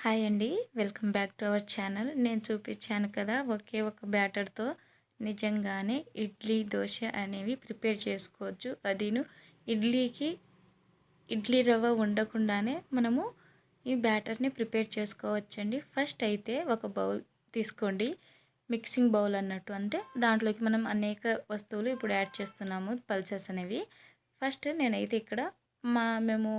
Hi అండి. Welcome back to our channel. నేను చూపించాను కదా ఒకే ఒక బ్యాటర్‌తో నిజంగానే ఇడ్లీ, దోశ అనేవి ప్రిపేర్ చేసుకోవచ్చు. అదీను ఇడ్లీకి ఇడ్లీ రవ్వ ఉండకుండానే మనము ఈ బ్యాటర్‌ని ప్రిపేర్ చేసుకోవచ్చండి. ఫస్ట్ అయితే ఒక బౌల్ తీసుకోండి. మిక్సింగ్ బౌల్ అన్నట్టు. అంటే దాంట్లోకి మనం అనేక వస్తువులు ఇప్పుడు యాడ్ చేస్తున్నాము పల్సెస్ అనేవి. ఫస్ట్ నేనైతే ఇక్కడ మేము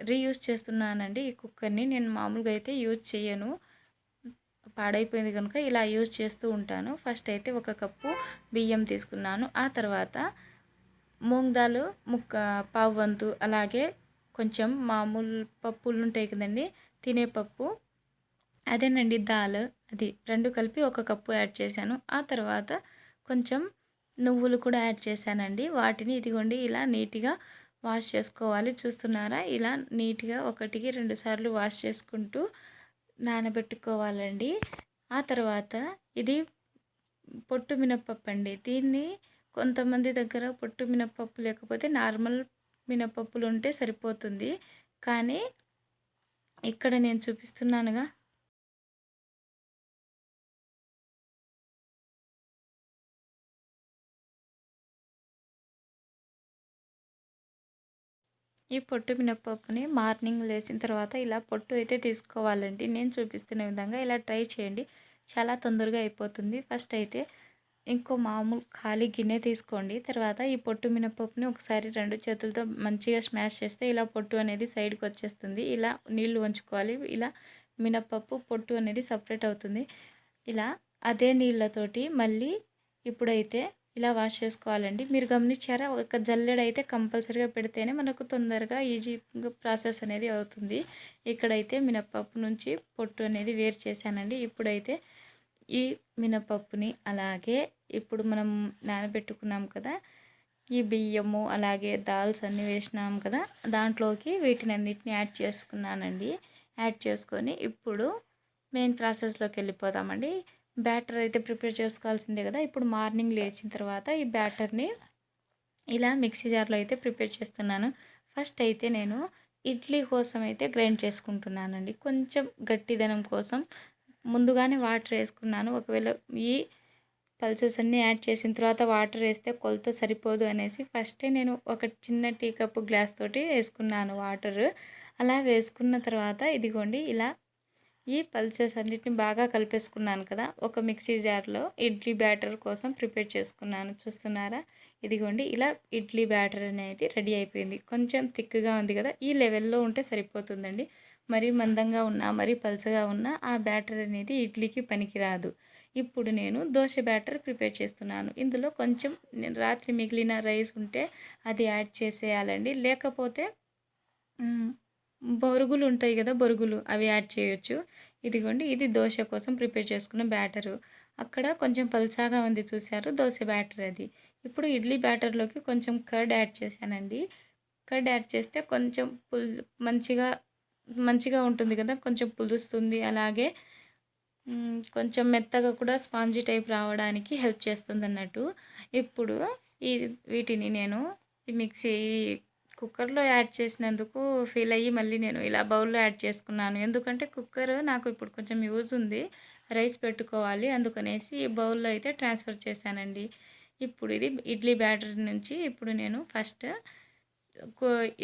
రీయూజ్ చేస్తున్నానండి ఈ కుక్కర్‌ని. నేను మామూలుగా అయితే యూజ్ చేయను. పాడైపోయింది కనుక ఇలా యూజ్ చేస్తూ ఉంటాను. ఫస్ట్ అయితే ఒక కప్పు బియ్యం తీసుకున్నాను. ఆ తర్వాత మూంగ్ దాల్ పావు వంతు, అలాగే కొంచెం మామూలు పప్పులు ఉంటాయి కదండి, తినే పప్పు, అదేనండి దాల్, అది 2 కలిపి ఒక కప్పు యాడ్ చేశాను. ఆ తర్వాత కొంచెం నువ్వులు కూడా యాడ్ చేశానండి. వాటిని ఇదిగోండి ఇలా నీట్‌గా వాష్ చేసుకోవాలి. చూస్తున్నారా? ఇలా నీట్‌గా 1కి 2 సార్లు వాష్ చేసుకుంటూ నానబెట్టుకోవాలండి. ఆ తర్వాత ఇది పొట్టు మినపప్పు అండి. దీన్ని కొంతమంది దగ్గర పొట్టు మినపప్పు లేకపోతే నార్మల్ మినపప్పులు ఉంటే సరిపోతుంది. కానీ ఇక్కడ నేను చూపిస్తున్నానుగా, ఈ పొట్టు మినపప్పుని మార్నింగ్ లేచిన తర్వాత ఇలా పొట్టు అయితే తీసుకోవాలండి. నేను చూపిస్తున్న విధంగా ఇలా ట్రై చేయండి. చాలా తొందరగా అయిపోతుంది. ఫస్ట్ అయితే ఇంకో మామూలు ఖాళీ గిన్నె తీసుకోండి. తర్వాత ఈ పొట్టు మినపప్పుని ఒకసారి 2 చేతులతో మంచిగా స్మాష్ చేస్తే ఇలా పొట్టు అనేది సైడ్కి వచ్చేస్తుంది. ఇలా నీళ్లు వంచుకోవాలి. ఇలా మినపప్పు పొట్టు అనేది సపరేట్ అవుతుంది. ఇలా అదే నీళ్ళతోటి మళ్ళీ ఇప్పుడైతే ఇలా వాష్ చేసుకోవాలండి. మీరు గమనించారా? ఒక జల్లెడైతే కంపల్సరీగా పెడితేనే మనకు తొందరగా ఈజీగా ప్రాసెస్ అనేది అవుతుంది. ఇక్కడైతే మినపప్పు నుంచి పొట్టు అనేది వేరు చేశానండి. ఇప్పుడైతే ఈ మినపప్పుని అలాగే ఇప్పుడు మనం నానబెట్టుకున్నాం కదా, ఈ బియ్యము అలాగే దాల్స్ అన్నీ వేసినాం కదా, దాంట్లోకి వీటినన్నిటిని యాడ్ చేసుకున్నానండి. యాడ్ చేసుకొని ఇప్పుడు మెయిన్ ప్రాసెస్లోకి వెళ్ళిపోదామండి. బ్యాటర్ అయితే ప్రిపేర్ చేసుకోవాల్సిందే కదా. ఇప్పుడు మార్నింగ్ లేచిన తర్వాత ఈ బ్యాటర్ని ఇలా మిక్సీ జార్లో అయితే ప్రిపేర్ చేస్తున్నాను. ఫస్ట్ అయితే నేను ఇడ్లీ కోసం అయితే గ్రైండ్ చేసుకుంటున్నానండి. కొంచెం గట్టిదనం కోసం ముందుగానే వాటర్ వేసుకున్నాను. ఒకవేళ ఈ పల్సెస్ అన్నీ యాడ్ చేసిన తర్వాత వాటర్ వేస్తే కొలత సరిపోదు అనేసి ఫస్టే నేను ఒక చిన్న టీ కప్పు గ్లాస్ తోటి వేసుకున్నాను వాటర్. అలా వేసుకున్న తర్వాత ఇదిగోండి ఇలా ఈ పల్సెస్ అన్నిటిని బాగా కలిపేసుకున్నాను కదా, ఒక మిక్సీ జార్లో ఇడ్లీ బ్యాటర్ కోసం ప్రిపేర్ చేసుకున్నాను. చూస్తున్నారా? ఇదిగోండి ఇలా ఇడ్లీ బ్యాటర్ అనేది రెడీ అయిపోయింది. కొంచెం థిక్గా ఉంది కదా, ఈ లెవెల్లో ఉంటే సరిపోతుందండి. మరీ మందంగా ఉన్నా మరీ పల్చగా ఉన్నా ఆ బ్యాటర్ అనేది ఇడ్లీకి పనికిరాదు. ఇప్పుడు నేను దోశ బ్యాటర్ ప్రిపేర్ చేస్తున్నాను. ఇందులో కొంచెం రాత్రి మిగిలిన రైస్ ఉంటే అది యాడ్ చేసేయాలండి. లేకపోతే బొరుగులు ఉంటాయి కదా, బొరుగులు అవి యాడ్ చేయొచ్చు. ఇదిగోండి ఇది దోశ కోసం ప్రిపేర్ చేసుకున్న బ్యాటరు. అక్కడ కొంచెం పల్చాగా ఉంది చూసారు, దోశ బ్యాటర్ అది. ఇప్పుడు ఇడ్లీ బ్యాటర్లోకి కొంచెం కర్డ్ యాడ్ చేశానండి. కర్డ్ యాడ్ చేస్తే కొంచెం మంచిగా మంచిగా ఉంటుంది కదా, కొంచెం పులుస్తుంది. అలాగే కొంచెం మెత్తగా కూడా స్పాంజీ టైప్ రావడానికి హెల్ప్ చేస్తుంది అన్నట్టు. ఇప్పుడు ఈ వీటిని నేను ఈ మిక్సీ కుక్కర్లో యాడ్ చేసినందుకు ఫీల్ అయ్యి మళ్ళీ నేను ఇలా బౌల్లో యాడ్ చేసుకున్నాను. ఎందుకంటే కుక్కర్ నాకు ఇప్పుడు కొంచెం యూజ్ ఉంది, రైస్ పెట్టుకోవాలి, అందుకనేసి ఈ బౌల్లో అయితే ట్రాన్స్ఫర్ చేశానండి. ఇప్పుడు ఇది ఇడ్లీ బ్యాటర్ నుంచి ఇప్పుడు నేను ఫస్ట్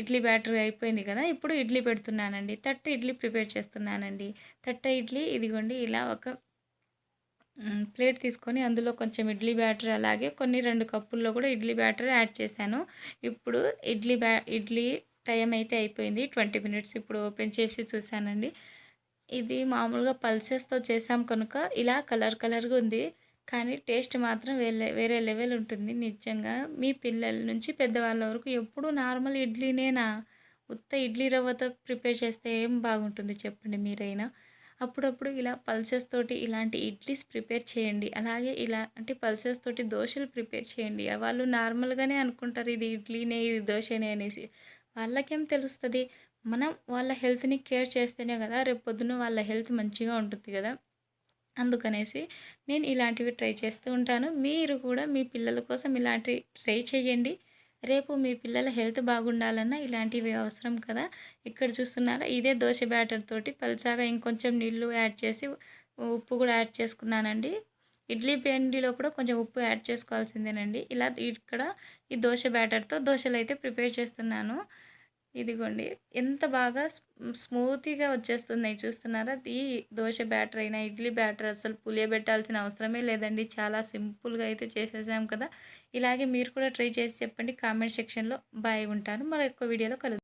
ఇడ్లీ బ్యాటర్ అయిపోయింది కదా, ఇప్పుడు ఇడ్లీ పెడుతున్నానండి. ఇడ్లీ ప్రిపేర్ చేస్తున్నానండి. ఇడ్లీ ఇదిగోండి ఇలా ఒక ప్లేట్ తీసుకొని అందులో కొంచెం ఇడ్లీ బ్యాటర్ అలాగే కొన్ని 2 కప్పుల్లో కూడా ఇడ్లీ బ్యాటర్ యాడ్ చేశాను. ఇప్పుడు ఇడ్లీ టైం అయితే అయిపోయింది, 20 మినిట్స్. ఇప్పుడు ఓపెన్ చేసి చూశానండి. ఇది మామూలుగా పల్సెస్తో చేసాం కనుక ఇలా కలర్గా ఉంది. కానీ టేస్ట్ మాత్రం వేరే లెవెల్ ఉంటుంది నిజంగా. మీ పిల్లల నుంచి పెద్దవాళ్ళ వరకు ఎప్పుడు నార్మల్ ఇడ్లీనేనా, ఉత్త ఇడ్లీ రవ్వతో ప్రిపేర్ చేస్తే ఏం బాగుంటుంది చెప్పండి మీరైనా. అప్పుడప్పుడు ఇలా పల్సెస్ తోటి ఇలాంటి ఇడ్లీస్ ప్రిపేర్ చేయండి. అలాగే ఇలా అంటే పల్సెస్ తోటి దోశలు ప్రిపేర్ చేయండి. వాళ్ళు నార్మల్గానే అనుకుంటారు ఇది ఇడ్లీనే, ఇది దోశనే అనేసి. వాళ్ళకేం తెలుస్తుంది? మనం వాళ్ళ హెల్త్ని కేర్ చేస్తేనే కదా రేపు పొద్దున వాళ్ళ హెల్త్ మంచిగా ఉంటుంది కదా. అందుకనేసి నేను ఇలాంటివి ట్రై చేస్తూ ఉంటాను. మీరు కూడా మీ పిల్లల కోసం ఇలాంటివి ట్రై చేయండి. రేపు మీ పిల్లల హెల్త్ బాగుండాలన్నా ఇలాంటివి అవసరం కదా! ఇక్కడ చూస్తున్నారా ఇదే దోస బ్యాటర్ తోటి పల్చగా ఇంకొంచెం నీళ్లు యాడ్ చేసి ఉప్పు కూడా యాడ్ చేసుకున్నానండి. ఇడ్లీ పిండిలో కూడా కొంచెం ఉప్పు యాడ్ చేసుకోవాల్సిందేనండి. ఇలా ఇక్కడ ఈ దోస బ్యాటర్‌తో దోసలైతే ప్రిపేర్ చేస్తున్నాను. ఇదిగోండి ఎంత బాగా స్మూతీగా వచ్చేస్తున్నాయి చూస్తున్నారా? ఈ దోస బ్యాటర్ అయినా, ఇడ్లీ బ్యాటర్ అసలు పులియబెట్టాల్సిన అవసరమే లేదండి. చాలా సింపుల్‌గా అయితే చేసేసాం కదా! ఇలాగే మీరు కూడా ట్రై చేసి చెప్పండి కామెంట్ సెక్షన్‌లో. బాయ్ ఉంటాను. మరొక వీడియోలో కలుద్దాం.